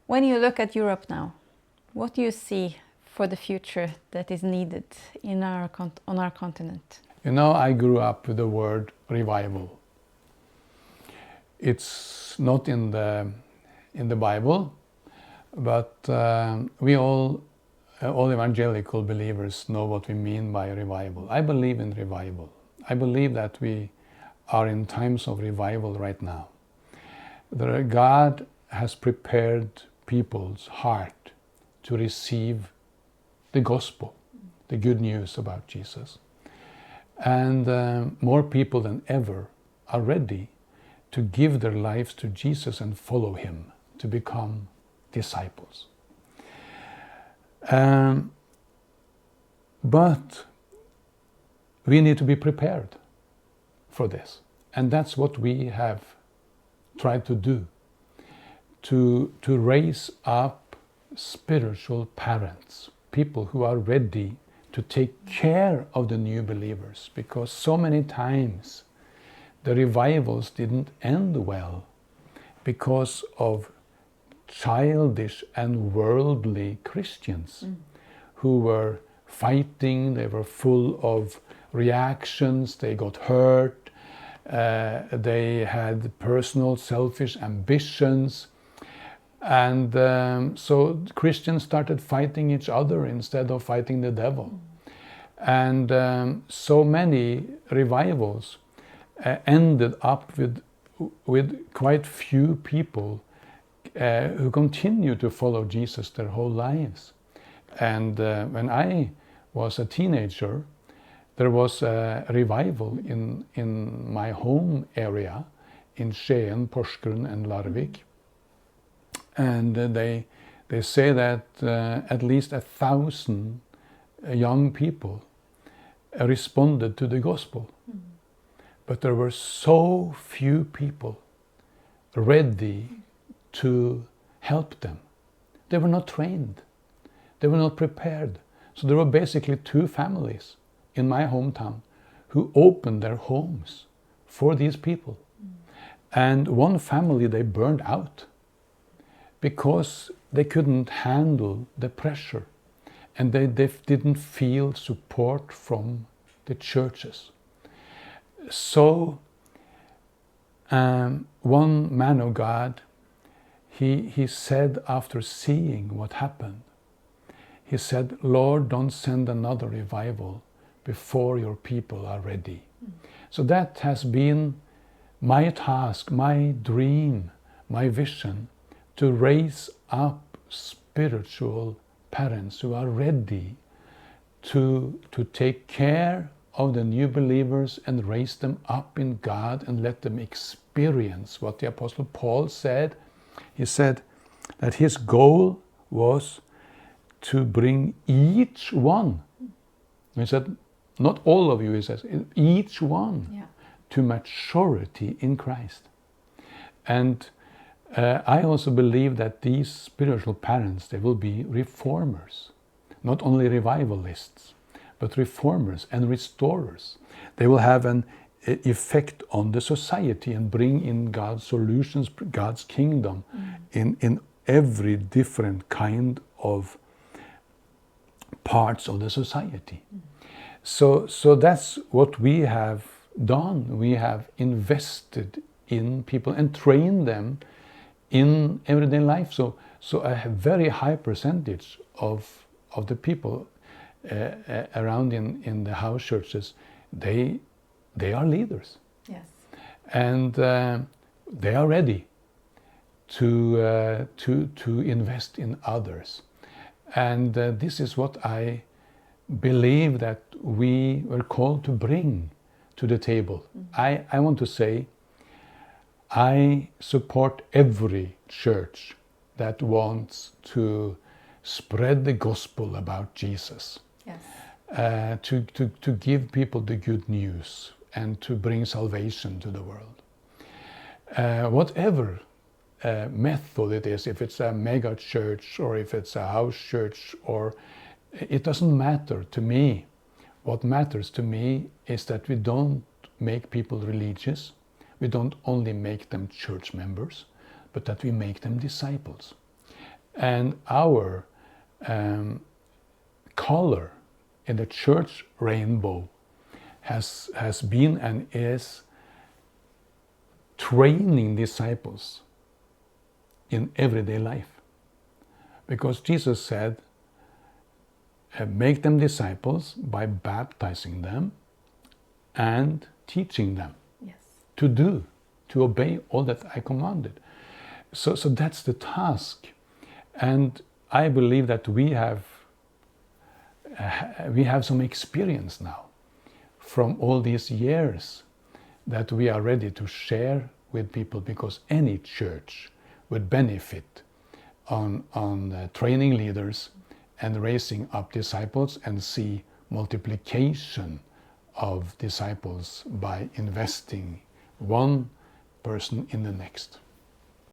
When you look at Europe now, what do you see for the future that is needed in on our continent? You know, I grew up with the word revival. It's not in the Bible, but we all evangelical believers know what we mean by revival. I believe in revival. I believe that we are in times of revival right now. God has prepared people's heart to receive the gospel, the good news about Jesus. And more people than ever are ready to give their lives to Jesus and follow him, to become disciples. But we need to be prepared for this. And that's what we have tried to do, to raise up spiritual parents, people who are ready to take care of the new believers, because so many times the revivals didn't end well because of childish and worldly Christians who were fighting. They were full of reactions, they got hurt, they had personal selfish ambitions, and so Christians started fighting each other instead of fighting the devil. And so many revivals ended up with quite few people who continue to follow Jesus their whole lives. And when I was a teenager, there was a revival in my home area, in Skien, Porsgrunn and Larvik. And they say that at least 1,000 young people responded to the gospel. But there were so few people ready to help them. They were not trained. They were not prepared. So there were basically 2 families in my hometown who opened their homes for these people. And one family they burned out because they couldn't handle the pressure, and they didn't feel support from the churches. So one man of God, he said, after seeing what happened, he said, "Lord, don't send another revival before your people are ready." So that has been my task, my dream, my vision, to raise up spiritual parents who are ready to take care of the new believers and raise them up in God and let them experience what the Apostle Paul said. He said that his goal was to bring each one, he said, not all of you, he says, each one to maturity in Christ. And I also believe that these spiritual parents, they will be reformers, not only revivalists, but reformers and restorers. They will have an effect on the society and bring in God's solutions, God's kingdom in every different kind of parts of the society. So that's what we have done. We have invested in people and trained them in everyday life. So a very high percentage of the people around in the house churches, they are leaders. Yes. And they are ready to invest in others. And this is what I believe that we were called to bring to the table. I want to say, I support every church that wants to spread the gospel about Jesus. Yes. To give people the good news and to bring salvation to the world. Whatever method it is, if it's a mega church or if it's a house church, or it doesn't matter to me. What matters to me is that we don't make people religious. We don't only make them church members, but that we make them disciples. And our color in the church rainbow has been and is training disciples in everyday life. Because Jesus said, make them disciples by baptizing them and teaching them to obey all that I commanded. So that's the task. And I believe that we have some experience now from all these years that we are ready to share with people, because any church would benefit on training leaders and raising up disciples, and see multiplication of disciples by investing one person in the next.